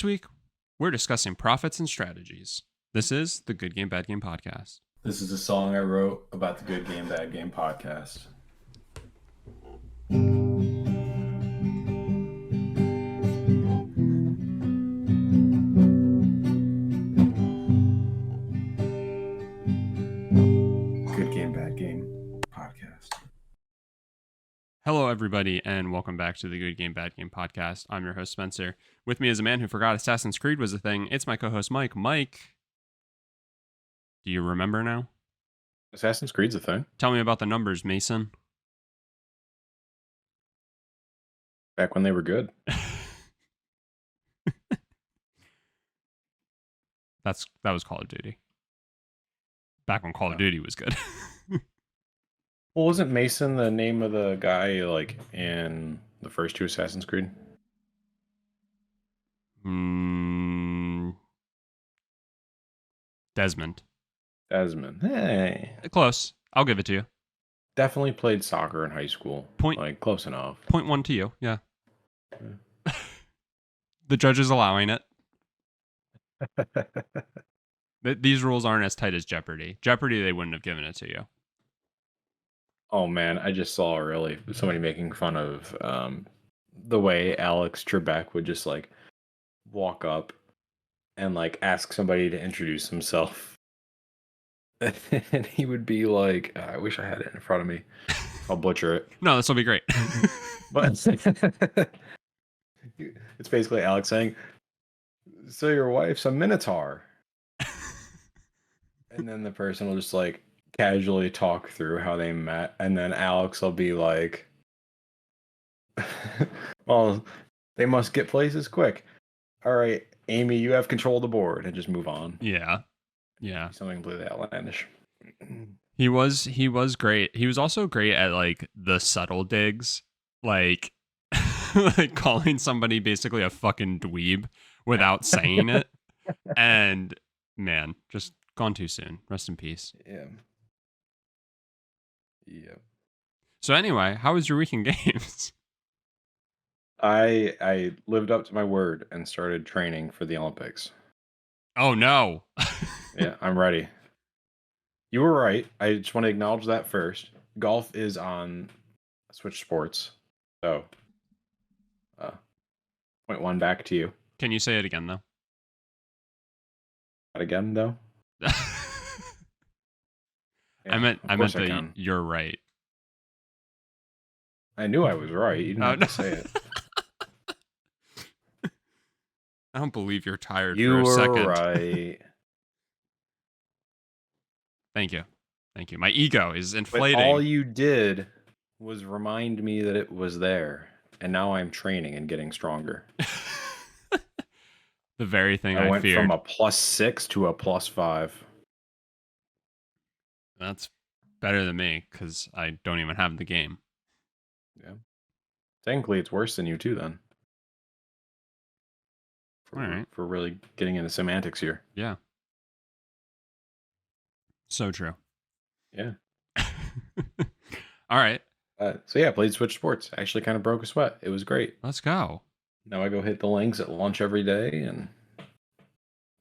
week, we're discussing profits and strategies. This is the Good Game, Bad Game podcast. This is a song I wrote about the Good Game, Bad Game podcast. Good Game, Bad Game podcast. Hello, everybody, and welcome back to the Good Game, Bad Game podcast. I'm your host, Spencer. With me is a man who forgot Assassin's Creed was a thing. It's my co-host, Mike. Mike, do you remember now? Assassin's Creed's a thing. Tell me about the numbers, Mason. Back when they were good. That was Call of Duty. Back when Call of Duty was good. Well, wasn't Mason the name of the guy like in the first two Assassin's Creed? Desmond. Hey. Close. I'll give it to you. Definitely played soccer in high school. Like close enough. 0.1 to you. Yeah. The judge is allowing it. These rules aren't as tight as Jeopardy. Jeopardy, they wouldn't have given it to you. Oh man, I just saw somebody making fun of the way Alex Trebek would just like walk up and like ask somebody to introduce himself. And he would be like, I wish I had it in front of me. I'll butcher it. No, this will be great. But it's basically Alex saying, so your wife's a Minotaur. And then the person will just like casually talk through how they met, and then Alex will be like, well, they must get places quick. All right, Amy, you have control of the board, and just move on. Yeah. Something completely outlandish. He was great. He was also great at like the subtle digs, like like calling somebody basically a fucking dweeb without saying it. And man, just gone too soon. Rest in peace. Yeah. So anyway, how was your week in games? I lived up to my word and started training for the Olympics. Oh no. Yeah, I'm ready. You were right. I just want to acknowledge that first. Golf is on Switch Sports. So, point one back to you. Can you say it again though? Not again though. Yeah, I meant that can. You're right. I knew I was right. You didn't have to say it. I don't believe you're tired You for a second. were right. Thank you. My ego is inflating. But all you did was remind me that it was there. And now I'm training and getting stronger. The very thing I went feared. From a +6 to a +5. That's better than me, because I don't even have the game. Yeah. Technically, it's worse than you too, then. All right. For really getting into semantics here. Yeah. So true. Yeah. All right. So yeah, I played Switch Sports. Actually kind of broke a sweat. It was great. Let's go. Now I go hit the links at lunch every day and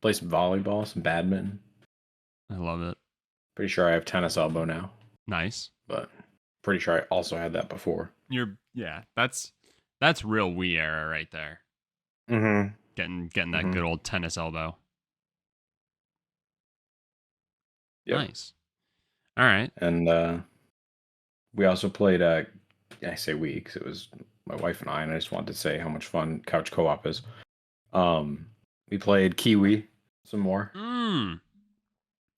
play some volleyball, some badminton. I love it. Pretty sure I have tennis elbow now. Nice. But pretty sure I also had that before. That's real Wii era right there. Mm-hmm. Getting that good old tennis elbow. Yep. Nice. All right. And we also played I say we because it was my wife and I just wanted to say how much fun couch co-op is. We played Kiwi some more.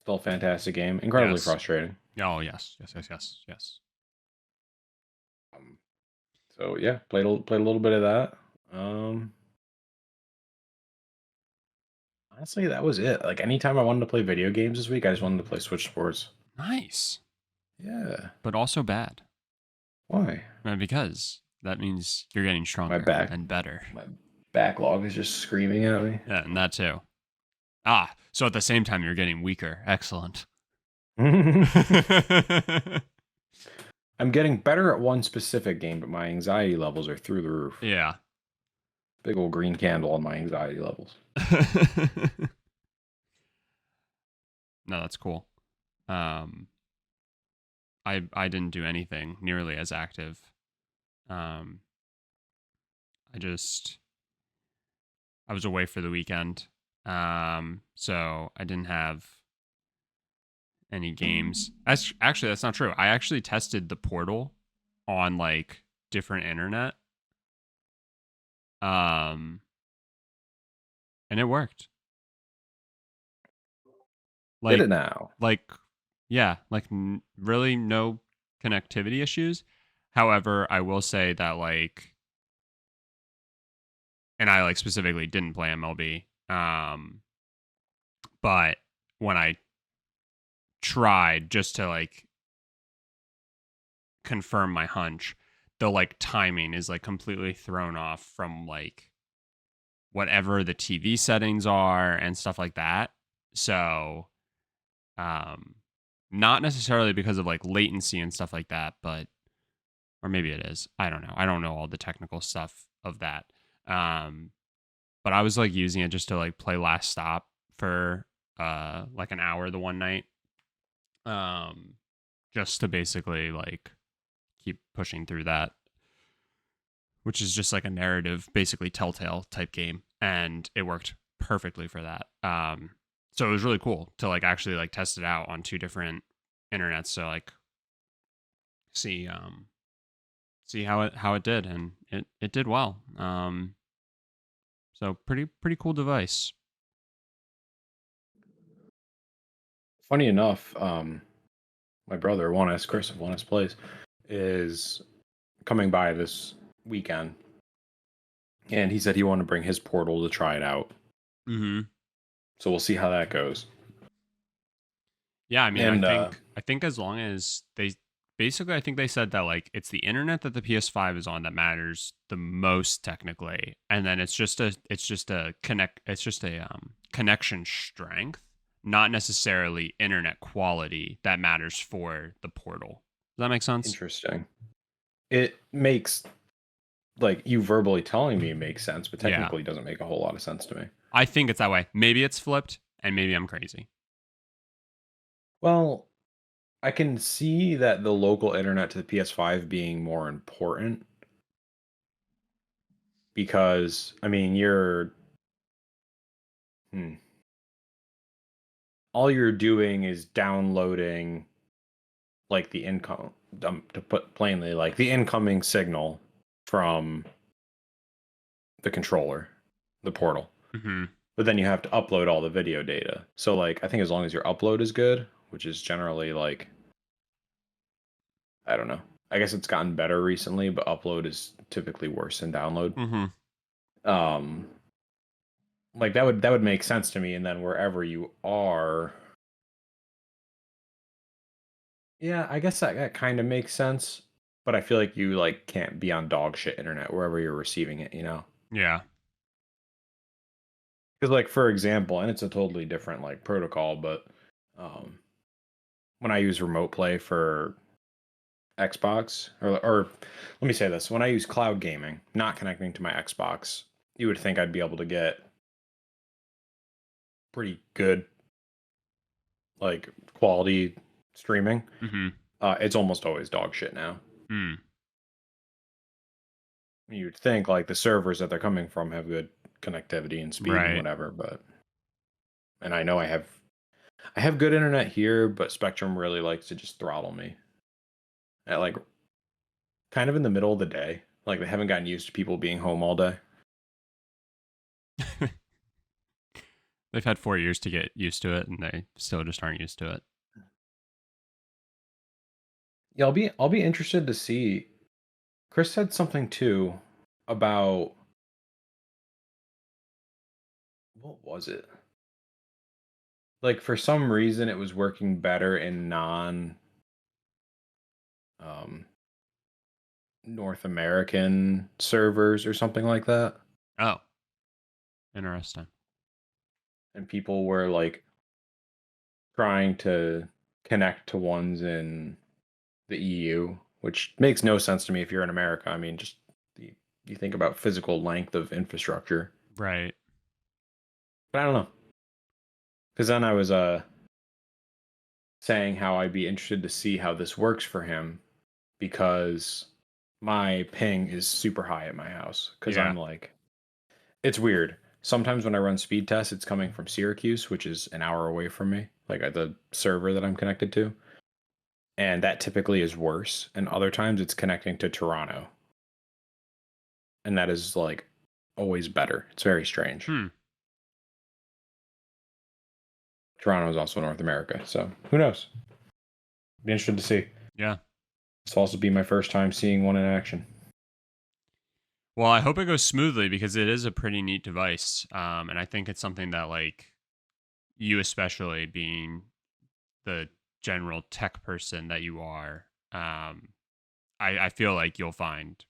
Still a fantastic game. Incredibly frustrating. Oh yes. So yeah, played a little bit of that. Honestly, that was it. Like anytime I wanted to play video games this week, I just wanted to play Switch Sports. Nice. Yeah. But also bad. Why? Because that means you're getting stronger and better. My backlog is just screaming at me. Yeah, and that too. So at the same time you're getting weaker. Excellent. I'm getting better at one specific game, but my anxiety levels are through the roof. Yeah. Big old green candle on my anxiety levels. No, that's cool. I didn't do anything nearly as active. Um, I was away for the weekend. So I didn't have any games. That's not true. I actually tested the Portal on like different internet. Um, and it worked. Did Like it now? like yeah, like really no connectivity issues. However, I will say that like and I like specifically didn't play MLB. But when I tried just to like confirm my hunch, the like timing is like completely thrown off from like whatever the TV settings are and stuff like that. So, um, not necessarily because of like latency and stuff like that, but or maybe it is. I don't know. I don't know all the technical stuff of that. Um, but I was like using it just to like play Last Stop for like an hour the one night. Um, just to basically like keep pushing through that, which is just like a narrative, basically Telltale type game, and it worked perfectly for that. So it was really cool to like actually like test it out on two different internets to like see see how it did, and it did well. So pretty cool device. Funny enough, my brother, Chris of 1S Plays, is coming by this weekend, and he said he wanted to bring his Portal to try it out. Mm-hmm. So we'll see how that goes. Yeah, I mean, And I think as long as they basically, I think they said that like it's the internet that the PS5 is on that matters the most technically, and then it's just a connection strength, not necessarily internet quality that matters for the Portal. Does that make sense? interesting. It makes, like, you verbally telling me makes sense, but Yeah, technically doesn't make a whole lot of sense to me. I think it's that way. Maybe it's flipped, and maybe I'm crazy. Well, I can see that the local internet to the PS5 being more important because, I mean, hmm, all you're doing is downloading like the income, to put plainly, like the incoming signal from the controller, the portal. Mm-hmm. But then you have to upload all the video data. So like I think as long as your upload is good, which is generally like, I don't know. I guess it's gotten better recently, but upload is typically worse than download. Mm-hmm. Um like that would make sense to me, and then wherever you are, yeah, I guess that kind of makes sense, but I feel like you like can't be on dog shit internet wherever you're receiving it, you know? Yeah. Because like for example, and it's a totally different like protocol, but um when I use remote play for Xbox, or let me say this, when I use cloud gaming, not connecting to my Xbox, you would think I'd be able to get pretty good like quality streaming. Mm-hmm. It's almost always dog shit now. Mm. You'd think like the servers that they're coming from have good connectivity and speed and Right. whatever, but and I know I have good internet here, but Spectrum really likes to just throttle me at like kind of in the middle of the day. Like they haven't gotten used to people being home all day. They've had 4 years to get used to it, and they still just aren't used to it. Yeah, I'll be interested to see. Chris said something too about, what was it? Like for some reason it was working better in non um North American servers or something like that. Oh, interesting. And people were like trying to connect to ones in the EU, which makes no sense to me if you're in America. I mean, just the you think about physical length of infrastructure. Right. But I don't know. Because then I was saying how I'd be interested to see how this works for him because my ping is super high at my house. Because Yeah. I'm like, it's weird. Sometimes when I run speed tests, it's coming from Syracuse, which is an hour away from me, like at the server that I'm connected to. And that typically is worse. And other times it's connecting to Toronto. And that is like always better. It's very strange. Hmm. Toronto is also North America. So who knows? Be interested to see. Yeah. This will also be my first time seeing one in action. Well, I hope it goes smoothly because it is a pretty neat device. And I think it's something that like you especially being the general tech person that you are, I feel like you'll find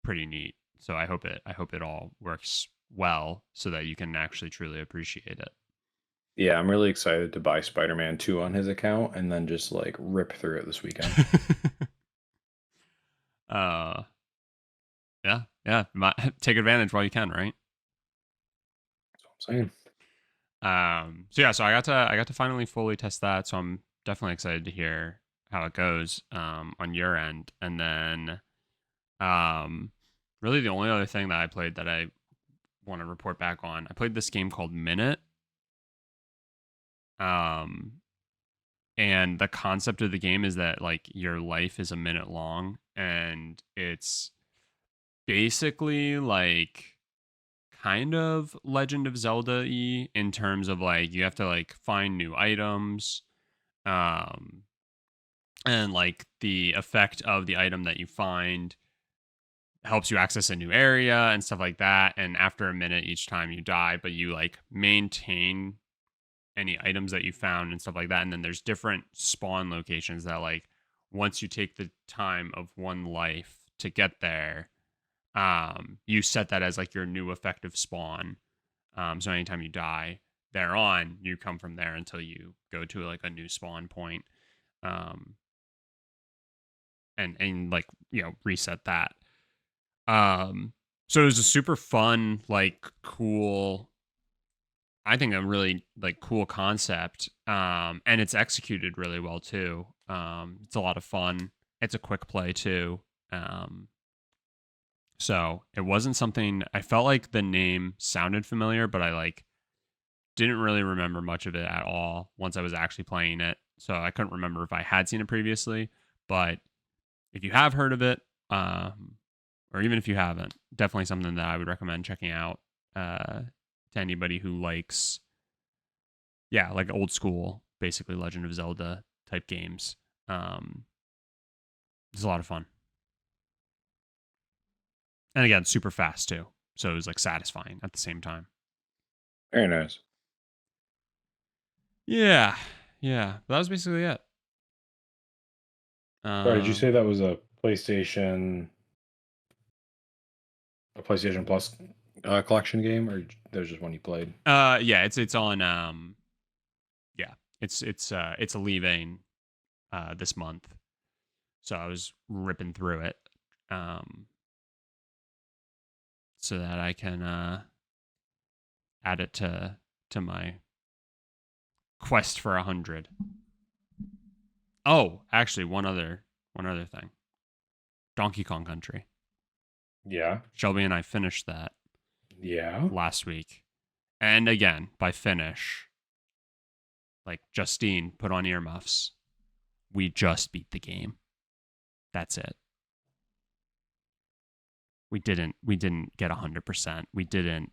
pretty neat. So I hope it all works well so that you can actually truly appreciate it. Yeah, I'm really excited to buy Spider-Man 2 on his account and then just like rip through it this weekend. uh yeah, yeah. Take advantage while you can, right? That's what I'm saying. So yeah, so I got to finally fully test that. So I'm definitely excited to hear how it goes on your end. And then really the only other thing that I played that I want to report back on, I played this game called Minute. Um and the concept of the game is that like your life is a minute long, and it's basically like kind of Legend of Zelda-y in terms of like you have to like find new items, um and like the effect of the item that you find helps you access a new area and stuff like that. And after a minute each time you die, but you like maintain any items that you found and stuff like that. And then there's different spawn locations that like once you take the time of one life to get there, you set that as like your new effective spawn. So anytime you die thereon, you come from there until you go to like a new spawn point. Um, and like, you know, reset that. So it was a super fun, like cool, I think a really like cool concept. And it's executed really well too. It's a lot of fun. It's a quick play too. Um, so it wasn't something I felt like the name sounded familiar, but I like didn't really remember much of it at all once I was actually playing it. So I couldn't remember if I had seen it previously. But if you have heard of it, or even if you haven't, definitely something that I would recommend checking out to anybody who likes, yeah, like old school, basically Legend of Zelda type games. It's a lot of fun. And again, super fast too. So it was like satisfying at the same time. Very nice. Yeah. Yeah. But that was basically it. Sorry, did you Uh, say that was a PlayStation Plus collection game, or there's just one you played? yeah, it's on yeah. It's leaving this month. So I was ripping through it. Um so that I can add it to my quest for 100. Oh, actually, one other thing. Donkey Kong Country. Yeah. Shelby and I finished that Yeah. last week, and again by finish, like Justine, put on earmuffs. We just beat the game. That's it. We didn't get 100%. We didn't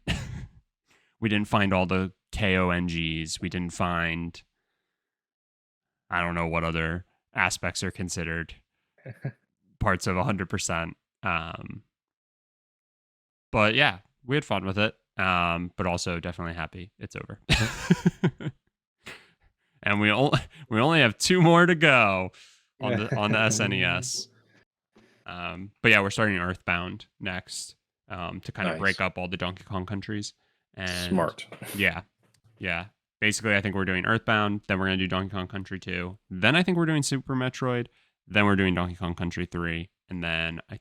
we didn't find all the KONGs. We didn't find, I don't know what other aspects are considered parts of 100%. But yeah, we had fun with it. But also definitely happy it's over. And we only have two more to go on the SNES. But yeah, we're starting Earthbound next, to kind of break Nice. up all the Donkey Kong countries. And Smart. yeah, yeah. Basically, I think we're doing Earthbound, then we're gonna do Donkey Kong Country 2, then I think we're doing Super Metroid, then we're doing Donkey Kong Country 3, and then I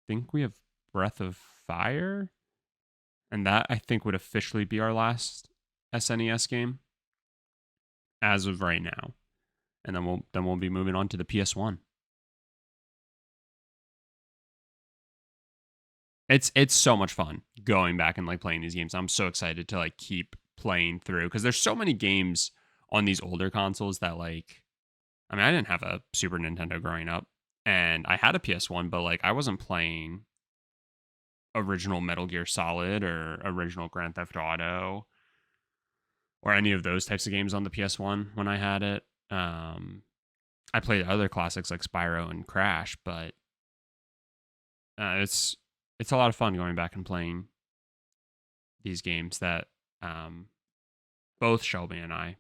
think we have Breath of Fire, and that I think would officially be our last SNES game as of right now. And then we'll be moving on to the PS1. It's so much fun going back and like playing these games. I'm so excited to like keep playing through because there's so many games on these older consoles that like I mean I didn't have a Super Nintendo growing up and I had a PS1 but like I wasn't playing original Metal Gear Solid or original Grand Theft Auto or any of those types of games on the PS1 when I had it. I played other classics like Spyro and Crash, but it's a lot of fun going back and playing these games that both Shelby and I,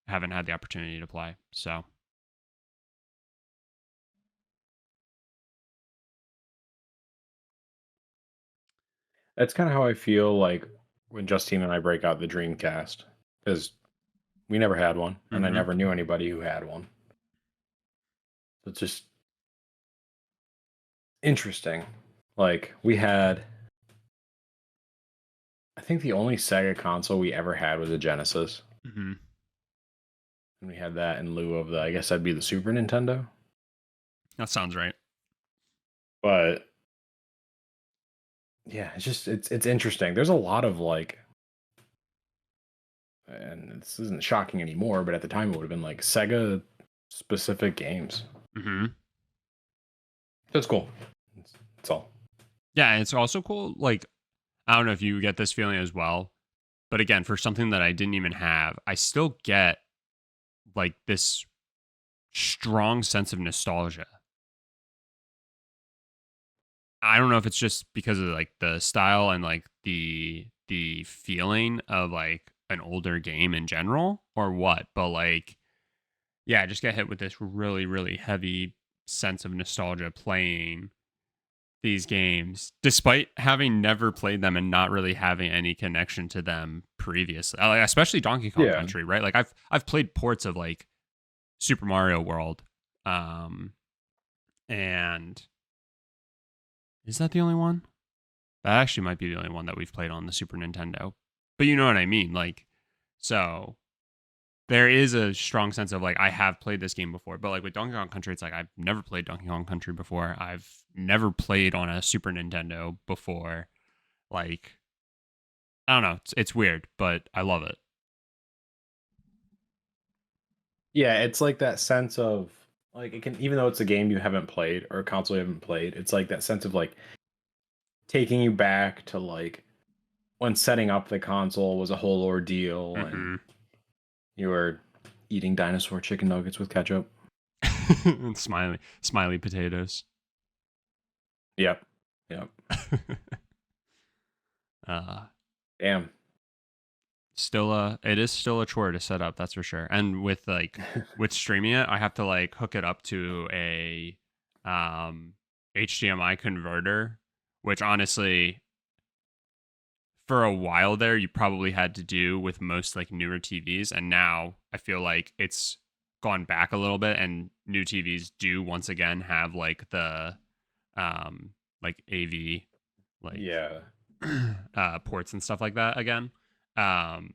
haven't had the opportunity to play. So That's kind of how I feel like when Justine and I break out the Dreamcast, because we never had one, and I mhm. never knew anybody who had one. So it's just interesting. Like we had, I think the only Sega console we ever had was a Genesis, Mhm. and we had that in lieu of the, I guess that'd be the Super Nintendo. That sounds right. But yeah, it's interesting. There's a lot of like, and this isn't shocking anymore, but at the time it would have been like Sega specific games. Mhm. That's cool. That's all. Yeah, and it's also cool like I don't know if you get this feeling as well, but again, for something that I didn't even have, I still get like this strong sense of nostalgia. I don't know if it's just because of like the style and like the feeling of like an older game in general or what, but like yeah, I just get hit with this really really heavy sense of nostalgia playing these games despite having never played them and not really having any connection to them previously. Like, especially Donkey Kong Yeah. Country, right? Like I've played ports of like Super Mario World and is that the only one? That actually might be the only one that we've played on the Super Nintendo. But you know what I mean? Like, so there is a strong sense of like, I have played this game before. But like with Donkey Kong Country, it's like, I've never played Donkey Kong Country before. I've never played on a Super Nintendo before. Like, I don't know. It's weird, but I love it. Yeah, it's like that sense of like it can, even though it's a game you haven't played or a console you haven't played, it's like that sense of like taking you back to like when setting up the console was a whole ordeal and Mm-hmm. you were eating dinosaur chicken nuggets with ketchup. And smiley potatoes. Yep. Yep. uh, Damn. it is still a chore to set up, that's for sure. And with like with streaming it, I have to like hook it up to a HDMI converter, which honestly for a while there you probably had to do with most like newer TVs, and now I feel like it's gone back a little bit and new TVs do once again have like the like AV like Yeah. ports and stuff like that again. Um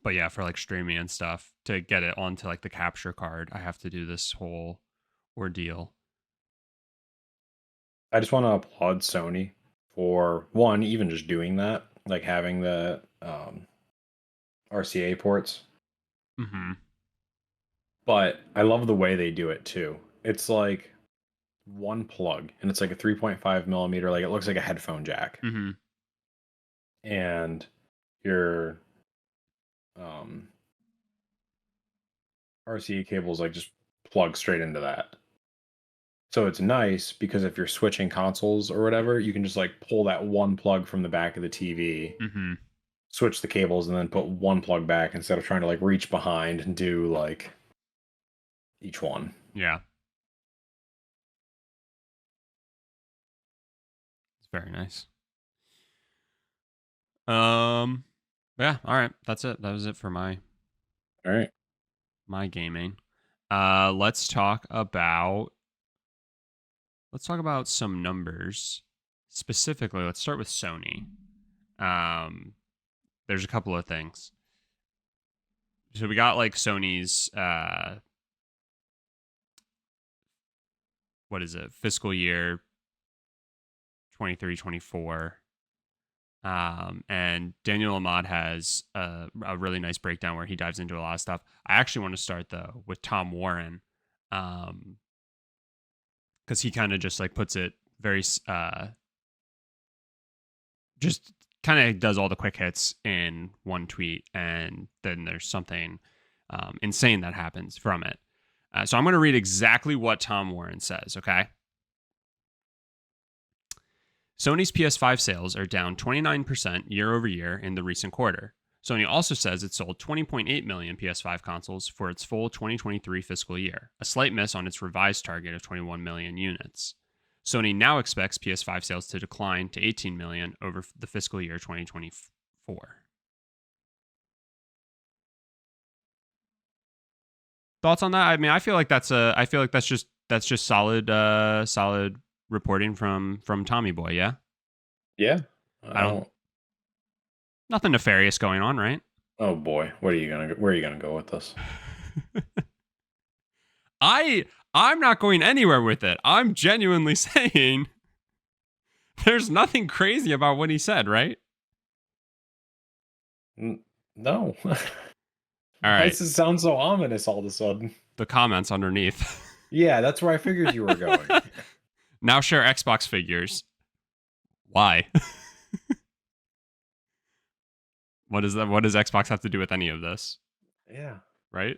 but yeah, for like streaming and stuff to get it onto like the capture card, I have to do this whole ordeal. I just want to applaud Sony for one, even just doing that, like having the RCA ports. Mm-hmm. But I love the way they do it too. It's like one plug and it's like a 3.5 millimeter, like it looks like a headphone jack. Mm-hmm. And your um, RCA cables like just plug straight into that. So it's nice because if you're switching consoles or whatever, you can just like pull that one plug from the back of the TV, Mm-hmm. switch the cables, and then put one plug back instead of trying to like reach behind and do like each one. Yeah, it's very nice. Um, yeah. All right, that's it. That was it for All right. my gaming. Let's talk about let's talk about some numbers. Specifically, let's start with Sony. There's a couple of things. So we got like Sony's what is it? Fiscal year 23-24. And Daniel Ahmad has a really nice breakdown where he dives into a lot of stuff. I actually want to start though with Tom Warren, because he kind of just like puts it very just kind of does all the quick hits in one tweet, and then there's something insane that happens from it. So I'm going to read exactly what Tom Warren says, okay? Sony's PS5 sales are down 29% year over year in the recent quarter. Sony also says it sold 20.8 million PS5 consoles for its full 2023 fiscal year, a slight miss on its revised target of 21 million units. Sony now expects PS5 sales to decline to 18 million over the fiscal year 2024. Thoughts on that? I mean, I feel like that's just solid reporting from Tommy Boy, yeah? Yeah. I don't nothing nefarious going on, right? Oh boy, where are you gonna go with this? I'm not going anywhere with it. I'm genuinely saying there's nothing crazy about what he said, right? No. All Why right. does it sound so ominous all of a sudden? The comments underneath. Yeah, that's where I figured you were going. Now share Xbox figures. Why? What does Xbox have to do with any of this? Yeah. Right?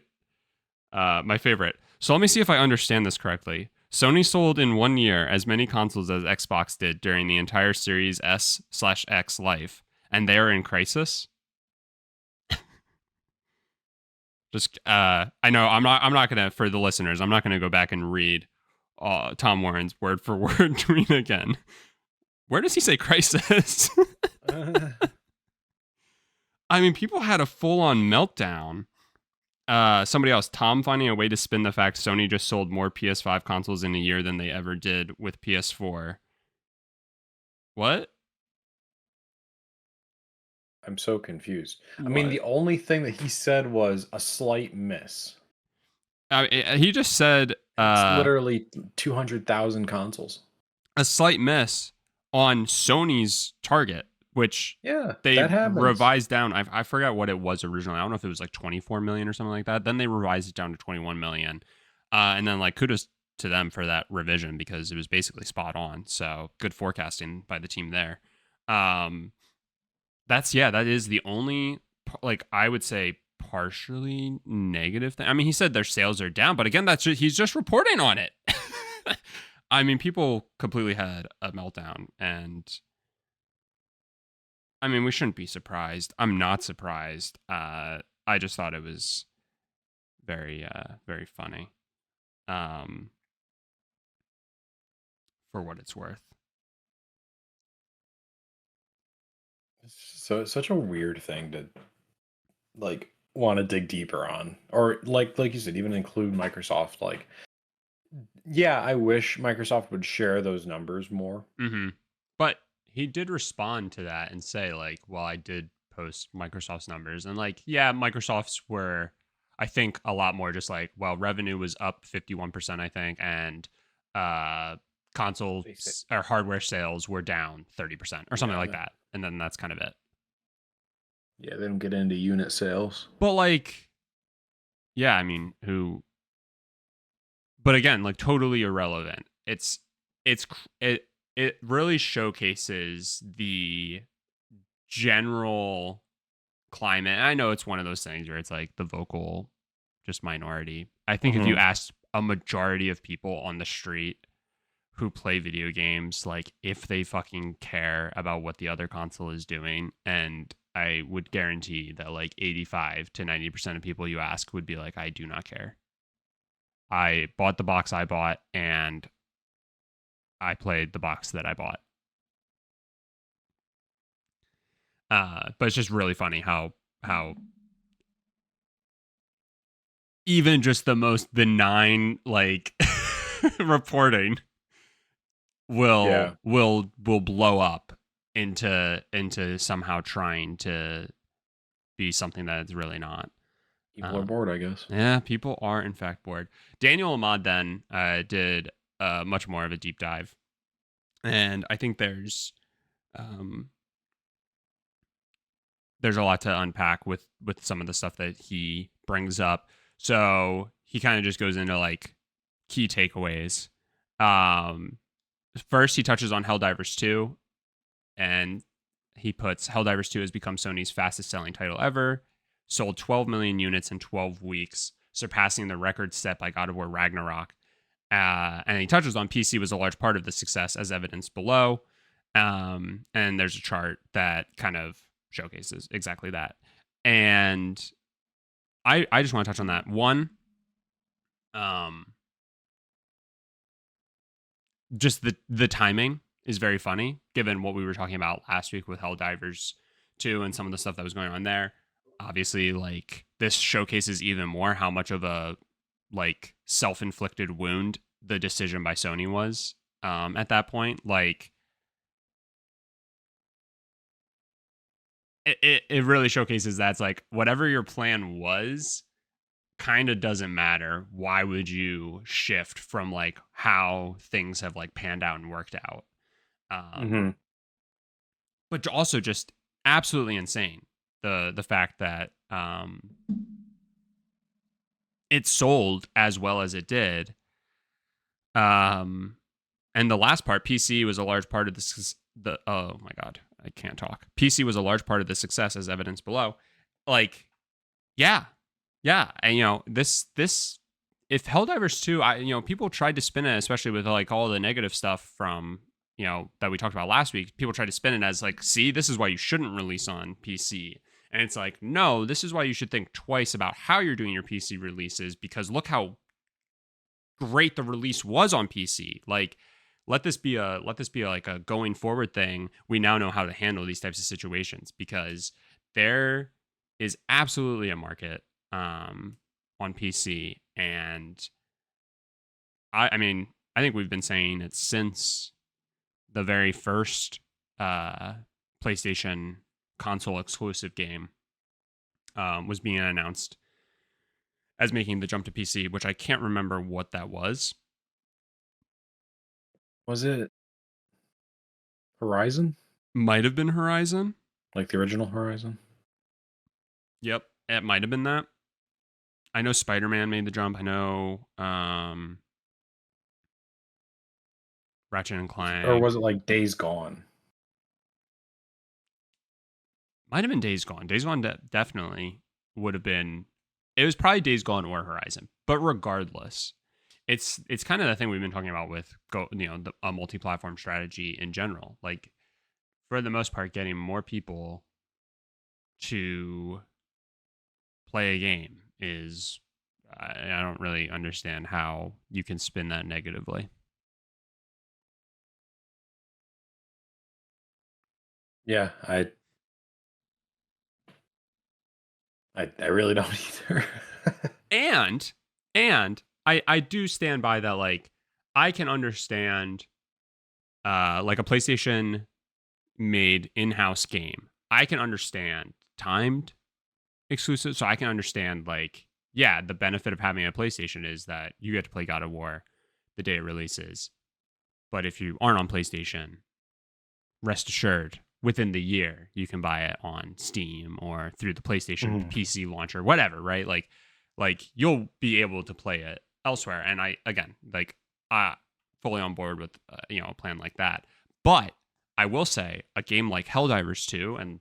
My favorite. So let me see if I understand this correctly. Sony sold in 1 year as many consoles as Xbox did during the entire Series S/X life, and they are in crisis. Just I know I'm not gonna, for the listeners, I'm not gonna go back and read Tom Warren's word for word tweet again. Where does he say crisis? I mean, people had a full on meltdown. Somebody else, Tom, finding a way to spin the fact Sony just sold more PS5 consoles in a year than they ever did with PS4. What? I'm so confused. What? I mean, the only thing that he said was a slight miss. He just said It's literally 200,000 consoles. A slight miss on Sony's target, which they revised down. I forgot what it was originally. I don't know if it was like 24 million or something like that. Then they revised it down to 21 million. And then like kudos to them for that revision because it was basically spot on. So good forecasting by the team there. That is the only, like, I would say partially negative thing. I mean, he said their sales are down, but again, he's just reporting on it. I mean, people completely had a meltdown, and I mean, we shouldn't be surprised. I'm not surprised. I just thought it was very, very funny. For what it's worth. So it's such a weird thing to like want to dig deeper on, or like you said, even include Microsoft. Like, yeah, I wish Microsoft would share those numbers more. Mm-hmm. But he did respond to that and say, like, well, I did post Microsoft's numbers, and like, yeah, Microsoft's were, I think, a lot more just like, well, revenue was up 51%, I think, and console or hardware sales were down 30% or something like that, and then that's kind of it. Yeah, they don't get into unit sales. But like, yeah, I mean, but again, like, totally irrelevant. It really showcases the general climate. I know it's one of those things where it's like the vocal just minority. I think if you asked a majority of people on the street who play video games, like, if they fucking care about what the other console is doing, and I would guarantee that like 85 to 90% of people you ask would be like, I do not care. I bought the box I bought, and I played the box that I bought. But it's just really funny how even just the most benign, like, reporting Yeah, will blow up into somehow trying to be something that it's really not. people are Um, bored, I guess. yeah, people are in fact bored. Daniel Ahmad then did much more of a deep dive, and I think um, there's a lot to unpack with some of the stuff that he brings up. So he kind of just goes into like key takeaways. Um, First, he touches on Helldivers 2, and he puts Helldivers 2 has become Sony's fastest selling title ever, sold 12 million units in 12 weeks, surpassing the record set by God of War Ragnarok. And he touches on PC was a large part of the success, as evidenced below. And there's a chart that kind of showcases exactly that. And I just want to touch on that. One, um, just the timing is very funny given what we were talking about last week with Helldivers 2 and some of the stuff that was going on there. Obviously, like this showcases even more how much of a like self-inflicted wound the decision by Sony was at that point. Like it really showcases that it's like whatever your plan was kind of doesn't matter. Why would you shift from like how things have like panned out and worked out? Um, Hmm. but also just absolutely insane the fact that it sold as well as it did. Um, and the last part, PC was a large part of the oh my god, I can't talk. PC was a large part of the success, as evidenced below. Like, yeah, yeah, and this if Helldivers 2, people tried to spin it, especially with like all the negative stuff from that we talked about last week. People tried to spin it as like, see, this is why you shouldn't release on PC. And it's like, no, this is why you should think twice about how you're doing your PC releases, because look how great the release was on PC. Like, let this be like a going forward thing. We now know how to handle these types of situations because there is absolutely a market on PC, and I mean I think we've been saying it since the very first uh, PlayStation console exclusive game was being announced as making the jump to PC, which I can't remember what that was. Was it Horizon? Might have been Horizon. Like the original Horizon? Yep, it might have been that. I know Spider-Man made the jump. I know Ratchet and Or Clank. was it like Days Gone? Might have been Days Gone. Days Gone definitely would have been. It was probably Days Gone or Horizon. But regardless, it's kind of the thing we've been talking about with a multi-platform strategy in general. Like for the most part, getting more people to play a game is. I don't really understand how you can spin that negatively. Yeah, I really don't either. and and I do stand by that. Like I can understand like a PlayStation made in-house game. I can understand timed exclusive, so I can understand like yeah, the benefit of having a PlayStation is that you get to play God of War the day it releases. But if you aren't on PlayStation, rest assured within the year you can buy it on Steam or through the PlayStation Mhm. PC launcher, whatever, right? Like you'll be able to play it elsewhere. And I again, like fully on board with a plan like that. But I will say a game like Helldivers 2 and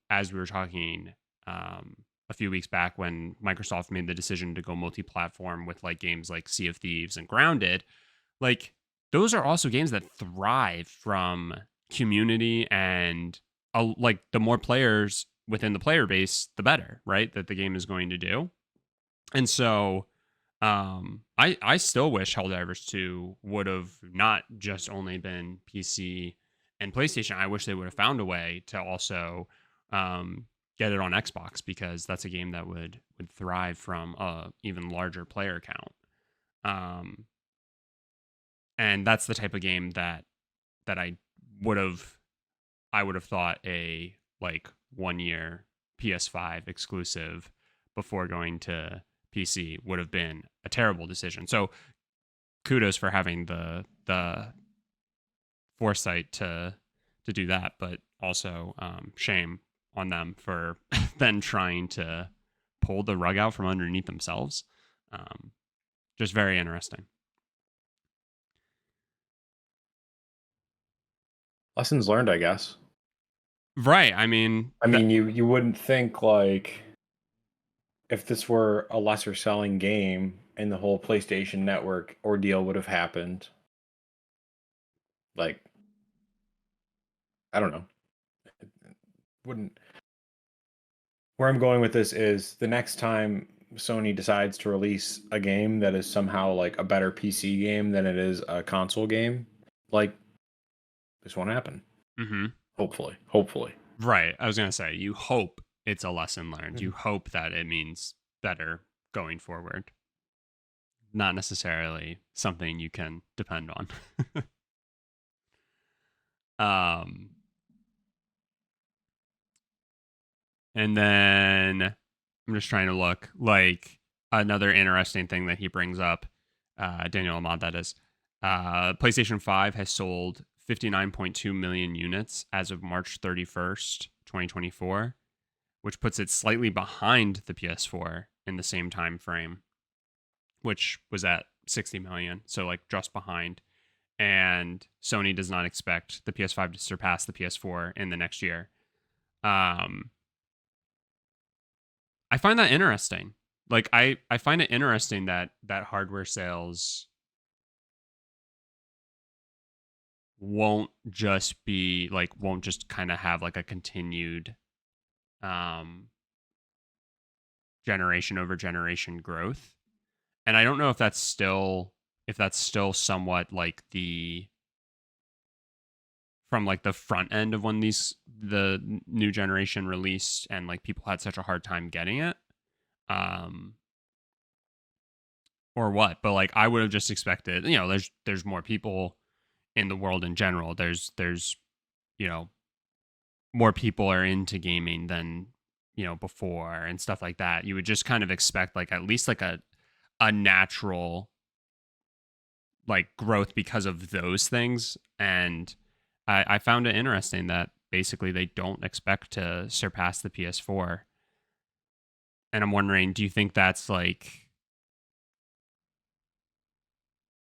as we were talking a few weeks back when Microsoft made the decision to go multi-platform with like games like Sea of Thieves and Grounded, like those are also games that thrive from community and like the more players within the player base, the better, right? That the game is going to do. And so I still wish Helldivers 2 would have not just only been PC and PlayStation. I wish they would have found a way to also get it on Xbox because that's a game that would thrive from a even larger player count. Um and that's the type of game that would have I would have thought a like 1 year PS5 exclusive before going to PC would have been a terrible decision. So kudos for having the foresight to do that, but also shame on them for then trying to pull the rug out from underneath themselves. Um, just very interesting. Lessons learned, I guess. Right. I mean, I mean, you wouldn't think like if this were a lesser selling game and the whole PlayStation Network ordeal would have happened. Like, I don't know. Wouldn't Where I'm going with this is the next time Sony decides to release a game that is somehow like a better PC game than it is a console game, like this won't happen. hmm Hopefully. right. I was gonna say you hope it's a lesson learned. You Mhm. hope that it means better going forward. Not necessarily something you can depend on. um, and then I'm just trying to look like another interesting thing that he brings up. Daniel Ahmad, that is, PlayStation 5 has sold 59.2 million units as of March 31st, 2024, which puts it slightly behind the PS4 in the same time frame, which was at 60 million, so like just behind. And Sony does not expect the PS5 to surpass the PS4 in the next year. Um, I find that interesting. Like I find it interesting that hardware sales won't just kind of have like a continued um generation over generation growth. And I don't know if that's still somewhat like the from like the front end of when the new generation released and like people had such a hard time getting it. Um or what, but like I would have just expected, there's more people in the world in general. There's you know, more people are into gaming than, before and stuff like that. You would just kind of expect like at least like a natural like growth because of those things. And I found it interesting that basically they don't expect to surpass the PS4. And I'm wondering, do you think that's like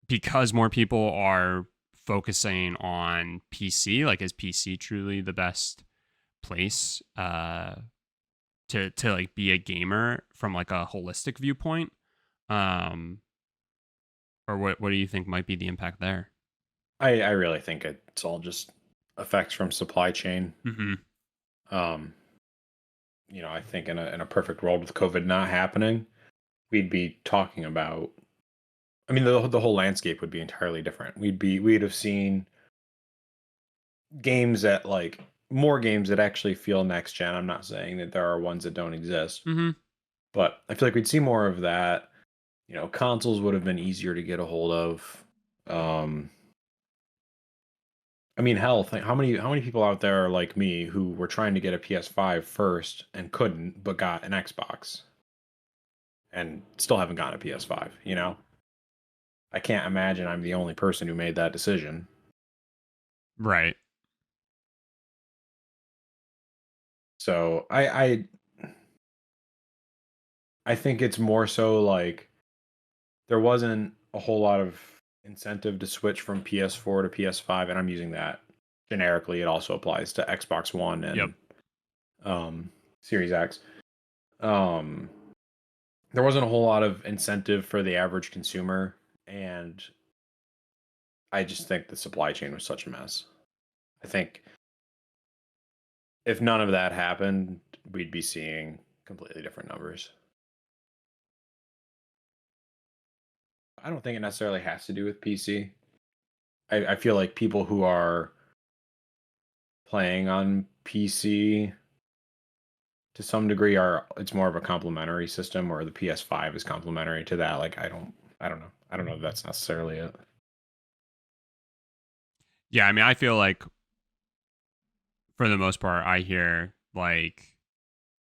because more people are focusing on PC? Like, is PC truly the best place to like be a gamer from like a holistic viewpoint? Um, or what do you think might be the impact there? I really think it's all just effects from supply chain. Mm-hmm. Um, I think in a perfect world with COVID not happening, we'd be talking about. I mean, the whole landscape would be entirely different. We'd have seen games that like more games that actually feel next gen. I'm not saying that there are ones that don't exist, Mm-hmm. but I feel like we'd see more of that. Consoles would have been easier to get a hold of. Um, I mean, hell, how many people out there are like me who were trying to get a PS5 first and couldn't, but got an Xbox and still haven't gotten a PS5. I can't imagine I'm the only person who made that decision. Right. So I think it's more so like there wasn't a whole lot of incentive to switch from PS4 to PS5, and I'm using that generically. It also applies to Xbox One Yep. and Series X. There wasn't a whole lot of incentive for the average consumer, and I just think the supply chain was such a mess. I think if none of that happened, we'd be seeing completely different numbers. I don't think it necessarily has to do with PC. I feel like people who are playing on PC to some degree are it's more of a complementary system, or the PS5 is complementary to that. Like I don't know. I don't know if that's necessarily it. Yeah, I mean, I feel like for the most part, I hear like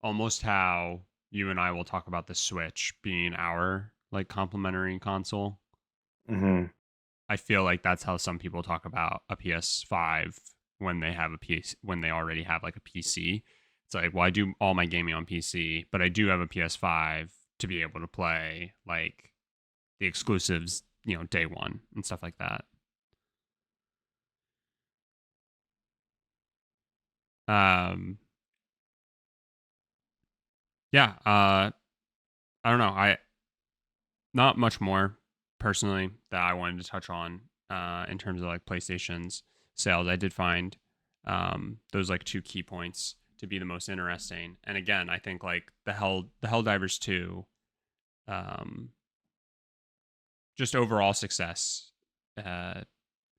almost how you and I will talk about the Switch being our like complementary console. Hmm. I feel like that's how some people talk about a PS5 when they have a PC, when they already have like a PC. It's like, well, I do all my gaming on PC, but I do have a PS5 to be able to play like the exclusives, day one and stuff like that. Um, yeah, I don't know. I not much more personally that I wanted to touch on in terms of like PlayStation's sales. I did find those like two key points to be the most interesting. And again, I think like the Helldivers 2 um, just overall success uh,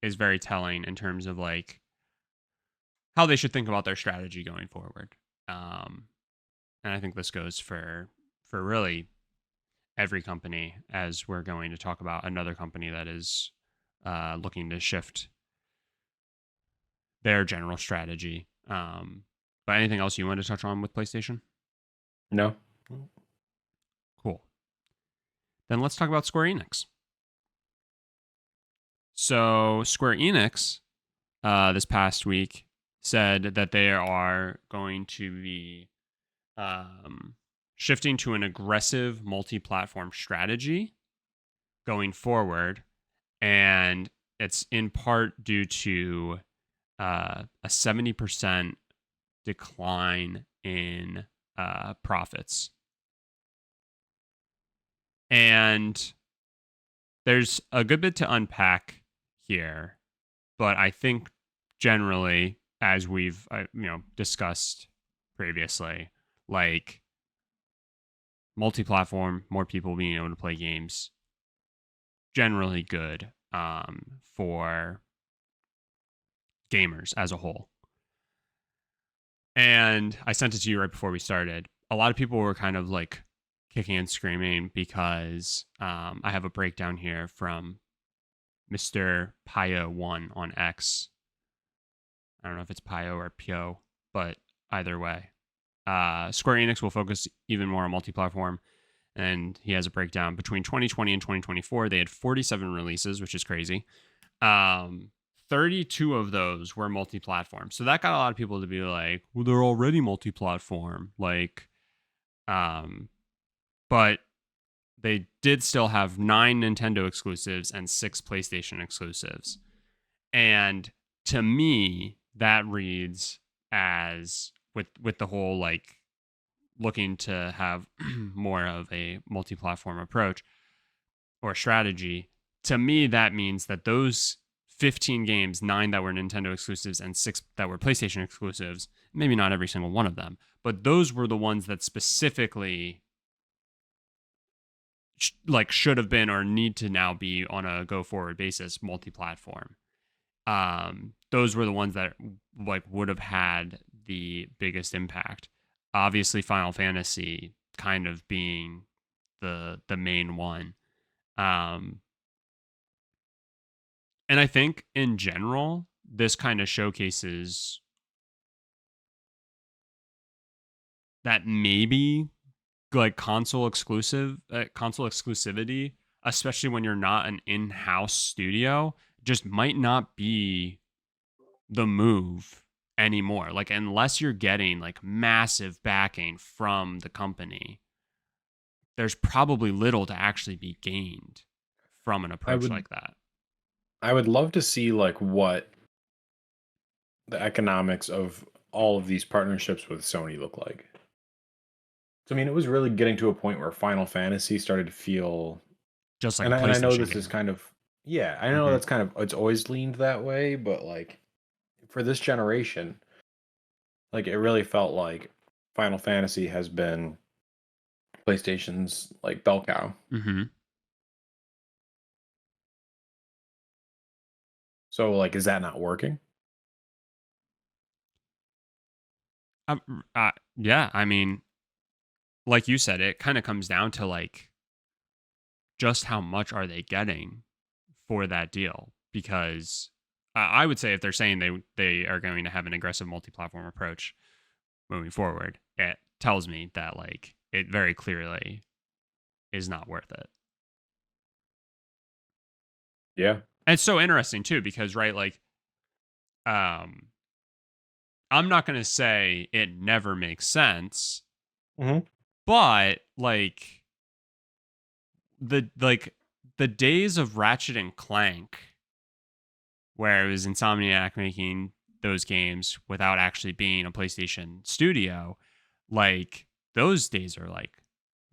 is very telling in terms of like how they should think about their strategy going forward. Um, and I think this goes for really every company, as we're going to talk about another company that is looking to shift their general strategy. But anything else you want to touch on with PlayStation? No. Cool. Then let's talk about Square Enix. So Square Enix this past week said that they are going to be shifting to an aggressive multi-platform strategy going forward, and it's in part due to a 70% decline in profits. And there's a good bit to unpack here, but I think generally, as we've discussed previously, like multi-platform, more people being able to play games, generally good for gamers as a whole. And I sent it to you right before we started. A lot of people were kind of like kicking and screaming because I have a breakdown here from Mr. Pio1 on X. I don't know if it's Pio or Pio, but either way. Square Enix will focus even more on multi-platform, and he has a breakdown. Between 2020 and 2024, they had 47 releases, which is crazy. Um, 32 of those were multi-platform. So that got a lot of people to be like, well, they're already multi-platform. Like, but they did still have 9 Nintendo exclusives and 6 PlayStation exclusives. And to me, that reads as with the whole like looking to have more of a multi-platform approach or strategy. To me, that means that those 15 games, 9 that were Nintendo exclusives and 6 that were PlayStation exclusives, maybe not every single one of them, but those were the ones that specifically should have been or need to now be on a go forward basis multi-platform. Those were the ones that like would have had the biggest impact. Obviously, Final Fantasy kind of being the main one. Um, and I think in general, this kind of showcases that maybe like console exclusivity, especially when you're not an in-house studio, just might not be the move anymore. Like unless you're getting like massive backing from the company, there's probably little to actually be gained from an I approach would like that. I would love to see like what the economics of all of these partnerships with Sony look like. So I mean, it was really getting to a point where Final Fantasy started to feel, Just like a and I know PlayStation this is game. kind of, yeah, I know Mm-hmm. that's kind of, it's always leaned that way, but like for this generation, like it really felt like Final Fantasy has been PlayStation's like bell cow. Mm-hmm. So like, is that not working? Yeah, I mean, like you said, it kind of comes down to like just how much are they getting for that deal? Because I would say if they're saying they are going to have an aggressive multi-platform approach moving forward, it tells me that like it very clearly is not worth it. Yeah. And it's so interesting too because right like um I'm not going to say it never makes sense, Mm-hmm. but like the days of Ratchet and Clank where it was Insomniac making those games without actually being a PlayStation studio, like those days are like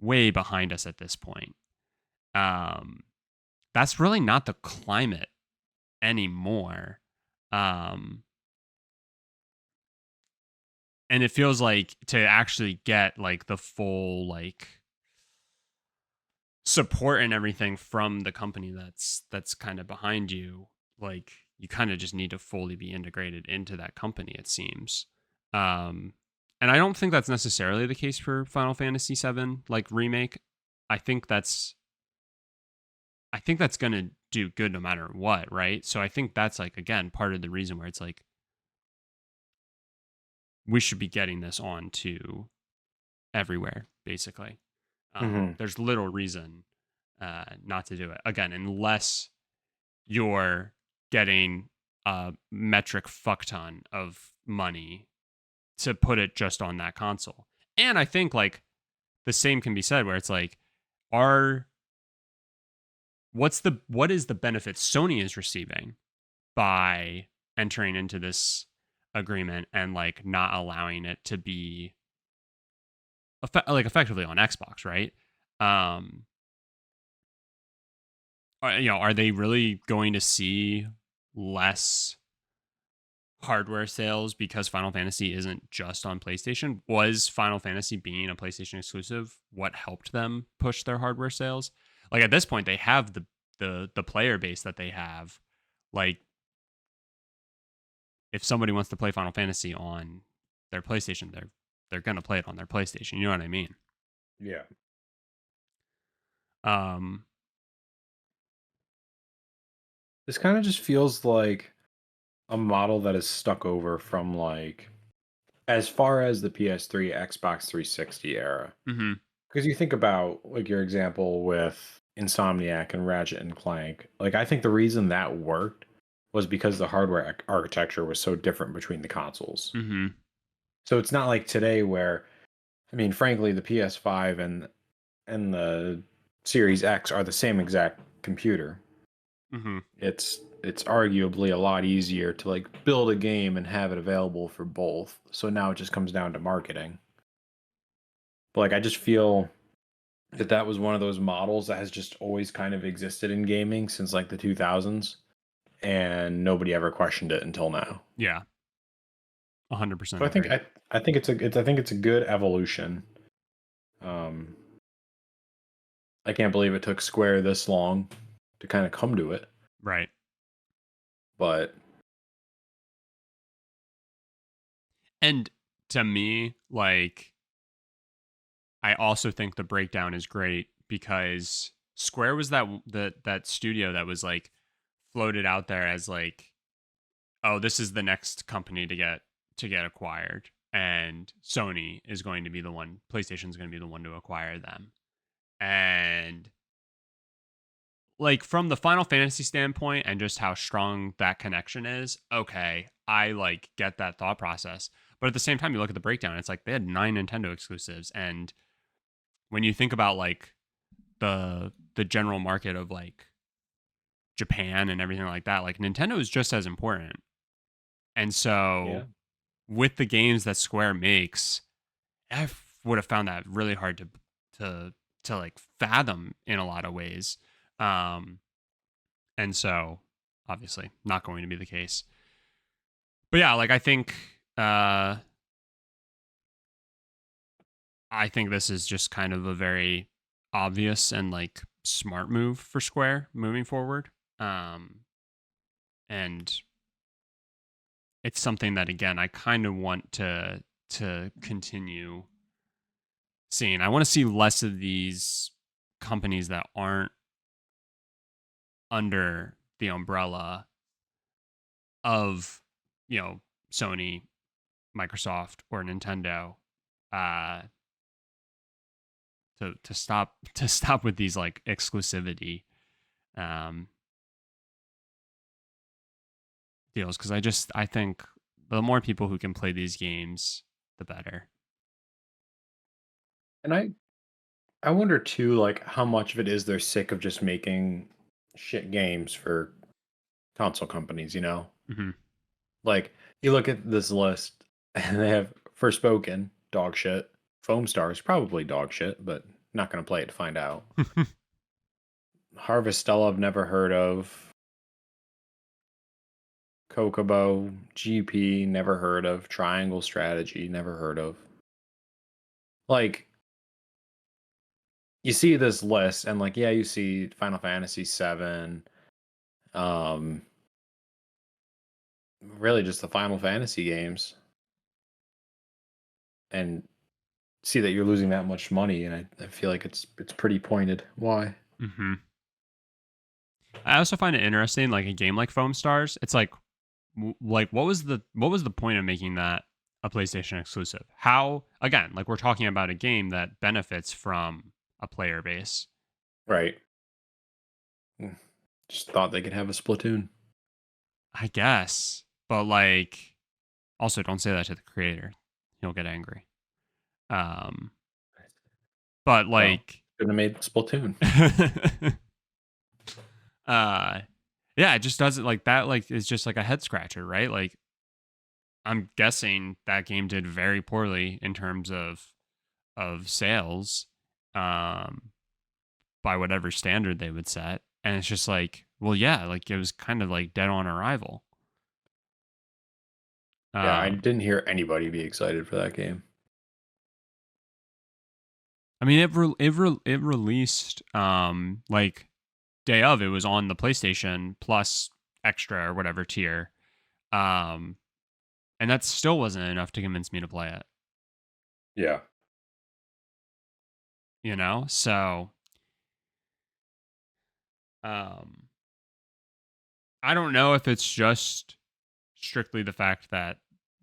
way behind us at this point. Um, that's really not the climate anymore. Um, and it feels like to actually get like the full like support and everything from the company that's kind of behind you, like you kind of just need to fully be integrated into that company, it seems. um and I don't think that's necessarily the case for Final Fantasy 7 like remake. i think that's I think that's gonna do good no matter what, right? So I think that's like again part of the reason where it's like we should be getting this on to everywhere basically. Mm-hmm. There's little reason not to do it again unless you're getting a metric fuck ton of money to put it just on that console. And I think like the same can be said where it's like, are what is the benefit Sony is receiving by entering into this agreement and like not allowing it to be like effectively on Xbox, right? Um, are they really going to see less hardware sales because Final Fantasy isn't just on PlayStation? Was Final Fantasy being a PlayStation exclusive what helped them push their hardware sales? Like at this point, they have the player base that they have. Like if somebody wants to play Final Fantasy on their PlayStation, they're gonna play it on their PlayStation. You know what I mean? Yeah. Um, This kind of just feels like a model that is stuck over from like as far as the PS3, Xbox 360 era. mm-hmm, Because you think about like your example with Insomniac and Ratchet and Clank. Like I think the reason that worked was because the hardware architecture was so different between the consoles. mm-hmm, So it's not like today where I mean, frankly, the PS5 and the Series X are the same exact computer. mm-hmm. It's arguably a lot easier to like build a game and have it available for both. So now it just comes down to marketing. But like I just feel that that was one of those models that has just always kind of existed in gaming since like the 2000s and nobody ever questioned it until now. Yeah, 100% So agree. I think I think it's a good evolution. Um I can't believe it took Square this long to kind of come to it, Right. but And to me, like I also think the breakdown is great because Square was that studio that was like floated out there as like, oh, this is the next company to get acquired, and Sony is going to be the one. PlayStation is going to be the one to acquire them, and like from the Final Fantasy standpoint and just how strong that connection is, okay, I like get that thought process. But at the same time, you look at the breakdown, it's like they had 9 Nintendo exclusives, and when you think about like the general market of like Japan and everything like that, like Nintendo is just as important. And yeah. so with the games that Square makes, would have found that really hard to to like fathom in a lot of ways. Um and so obviously not going to be the case. But yeah, like uh I think this is just kind of a very obvious and like smart move for Square moving forward. And it's something that again I kind of want to continue seeing. I want to see less of these companies that aren't under the umbrella of, you know, Sony, Microsoft, or Nintendo, uh, to stop with these like exclusivity um, deals, because I think the more people who can play these games, the better. And I wonder too, like how much of it is they're sick of just making shit games for console companies, you know? Hmm. Like you look at this list and they have Forspoken, dog shit. Foam Stars, probably dog shit, but not gonna play it to find out. Harvestella I've never heard of. Kokobo, GP, never heard of. Triangle Strategy, never heard of. Like you see this list and like yeah, you see Final Fantasy 7, um really just the Final Fantasy games and see that you're losing that much money and I feel like it's pretty pointed. Why? Hmm. I also find it interesting, like a game like Foam Stars. It's like, like what was the point of making that a PlayStation exclusive? How, again, like we're talking about a game that benefits from a player base. Right. Mm, just thought they could have a Splatoon. I guess, but like, also don't say that to the creator; he'll get angry. Um, but Well, like, should have made Splatoon. uh, yeah, it just doesn't like that. Like, it's just like a head scratcher, right? Like, I'm guessing that game did very poorly in terms of sales, um, by whatever standard they would set, and it's just like, well, yeah, like it was kind of like dead on arrival. Yeah, I Um, didn't hear anybody be excited for that game. I mean, it released like day of, it was on the PlayStation Plus Extra or whatever tier, um, and that still wasn't enough to convince me to play it. Yeah. You know, so um, I don't know if it's just strictly the fact that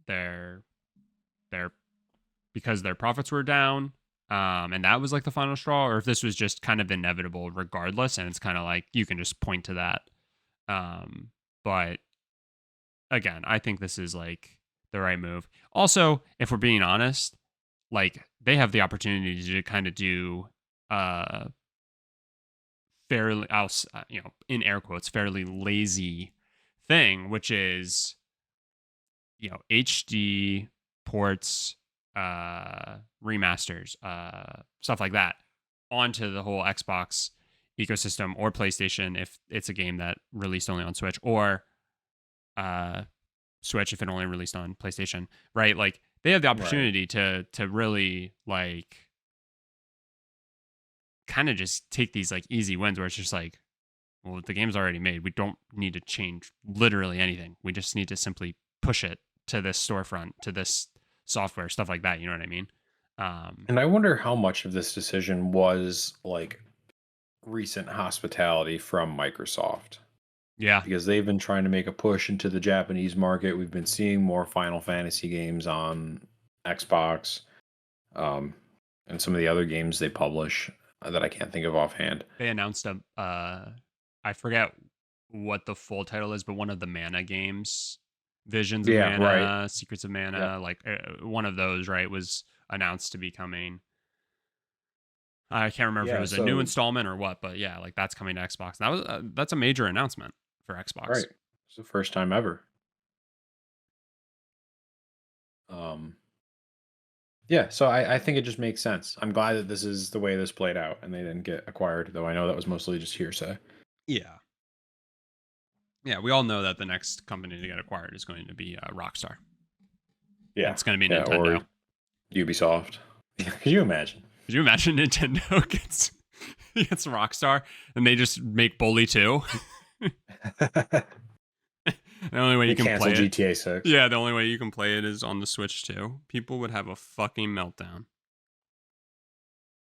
they're they're because their profits were down, and that was like the final straw, or if this was just kind of inevitable regardless, and it's kind of like you can just point to that. But again, I think this is like the right move. Also, if we're being honest, like they have the opportunity to kind of do uh fairly, you know, in air quotes, fairly lazy thing, which is, you know, HD ports, remasters, stuff like that onto the whole Xbox ecosystem or PlayStation if it's a game that released only on Switch, or uh, Switch if it only released on PlayStation, right? Like they have the Right. opportunity to really like kind of just take these like easy wins where it's just like, well, the game's already made. We don't need to change literally anything. We just need to simply push it to this storefront, to this software, stuff like that. You know what I mean? Um, And I wonder how much of this decision was like recent hospitality from Microsoft yeah, because they've been trying to make a push into the Japanese market. We've been seeing more Final Fantasy games on Xbox, um, and some of the other games they publish that I can't think of offhand. they announced a, I forget what the full title is, but one of the Mana games, Visions of Yeah, right. Mana, Secrets of Yep. Mana, like one of those, right, was announced to be coming. I can't remember if it Yeah, was a new so installment or what, but yeah, like that's coming to Xbox. That was that's a major announcement for Xbox. right. It's the first time ever. Um, yeah, so I think it just makes sense. I'm glad that this is the way this played out and they didn't get acquired, though I know that was mostly just hearsay. Yeah. Yeah, we all know that the next company to get acquired is going to be Rockstar. And Yeah. it's going to be Yeah, or Nintendo. Ubisoft. Could you imagine? Could you imagine Nintendo gets Rockstar and they just make Bully 2? The only way They you can cancel play it. GTA 6. Yeah, the only way you can play it is on the Switch too. People would have a fucking meltdown.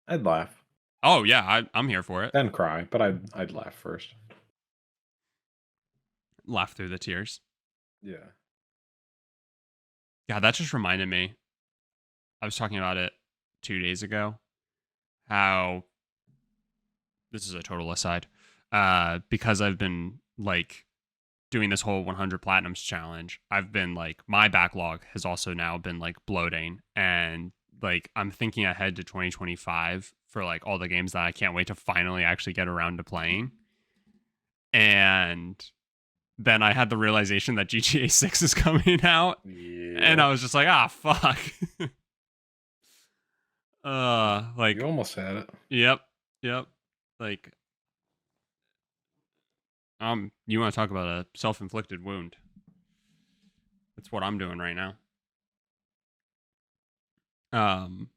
I'd laugh. Oh yeah, I'm here for it. Then cry, but I'd laugh first. Laugh through the tears. Yeah. Yeah, that just reminded me. I was talking about it 2 days ago. How this is a total aside. Because I've been like doing this whole 100 platinums challenge, I've been like my backlog has also now been like bloating, and like I'm thinking ahead to 2025 for like all the games that I can't wait to finally actually get around to playing. And then I had the realization that GTA 6 is coming out, and Yeah. I was just like, ah, fuck. You Like, almost had it. yep, yep. Like, you want to talk about a self-inflicted wound? That's what I'm doing right now. Um,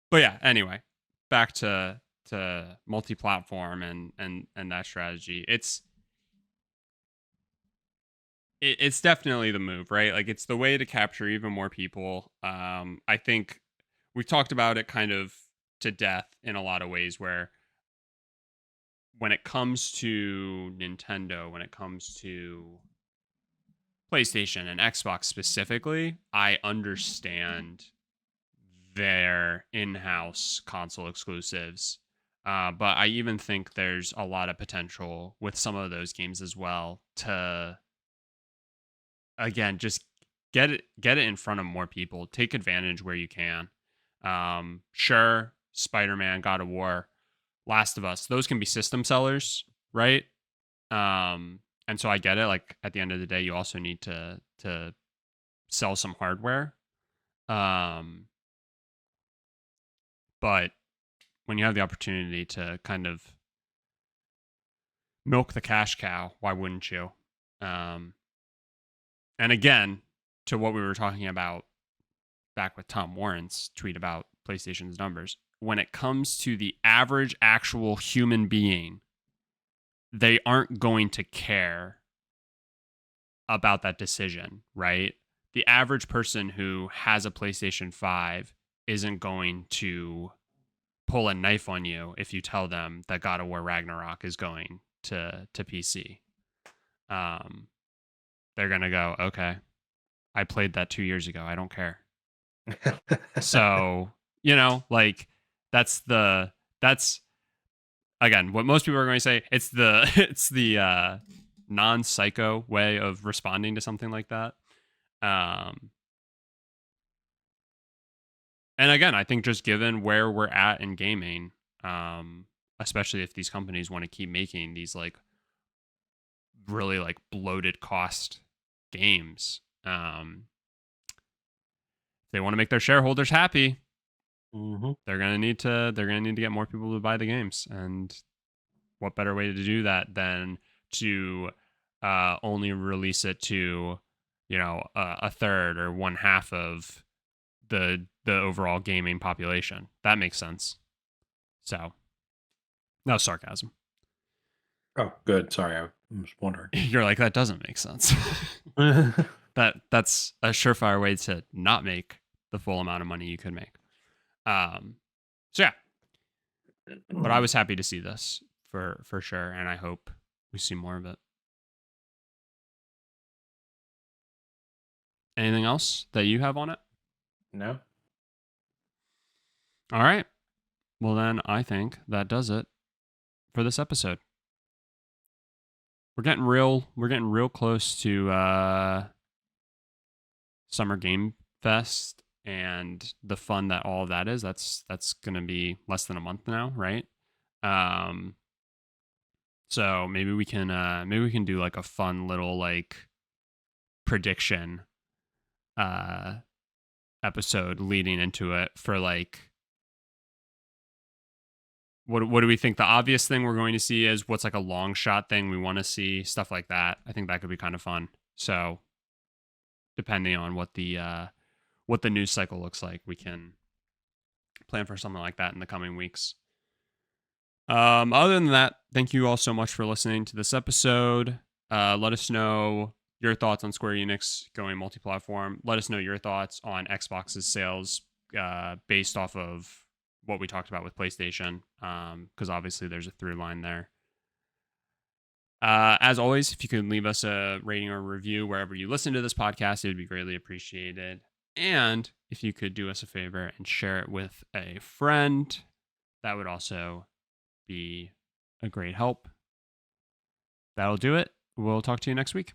but yeah. Anyway, back to multi-platform and that strategy. It's definitely the move, right? Like it's the way to capture even more people. I think we've talked about it kind of to death in a lot of ways where when it comes to Nintendo, when it comes to PlayStation and Xbox specifically, I understand their in-house console exclusives. But I even think there's a lot of potential with some of those games as well to again just get it in front of more people. Take advantage where you can. Sure, Spider-Man, God of War, Last of Us, those can be system sellers, right? And so I get it. Like at the end of the day, you also need to sell some hardware. Um, but when you have the opportunity to kind of milk the cash cow, why wouldn't you? Um, and again, to what we were talking about back with Tom Warren's tweet about PlayStation's numbers, when it comes to the average actual human being, they aren't going to care about that decision, right? The average person who has a PlayStation 5 isn't going to pull a knife on you if you tell them that God of War Ragnarok is going to PC. Um, they're gonna go, okay, I played that 2 years ago. I don't care. So like that's that's again what most people are going to say. It's the it's the non-psycho way of responding to something like that. Um, and again, I think just given where we're at in gaming, especially if these companies want to keep making these like really like bloated cost games, if they want to make their shareholders happy, they're gonna need to get more people to buy the games. And what better way to do that than to only release it to a third or one half of the overall gaming population? That makes sense. So that was sarcasm. Oh, good. Sorry, I was wondering. You're like, that doesn't make sense. That's a surefire way to not make the full amount of money you could make. So yeah, but I was happy to see this for sure, and I hope we see more of it. Anything else that you have on it? No. All right. Well, then I think that does it for this episode. We're getting real close to Summer Game Fest and the fun that all of that is. That's gonna be less than a month now, right? Um, so maybe we can do like a fun little like prediction uh episode leading into it for like what do we think the obvious thing we're going to see is, what's like a long shot thing we want to see, stuff like that. I think that could be kind of fun. So depending on what the news cycle looks like, we can plan for something like that in the coming weeks. Other than that, thank you all so much for listening to this episode. Let us know your thoughts on Square Enix going multi-platform. Let us know your thoughts on Xbox's sales based off of what we talked about with PlayStation, because obviously there's a through line there. As always, if you could leave us a rating or review wherever you listen to this podcast, it would be greatly appreciated. And if you could do us a favor and share it with a friend, that would also be a great help. That'll do it. We'll talk to you next week.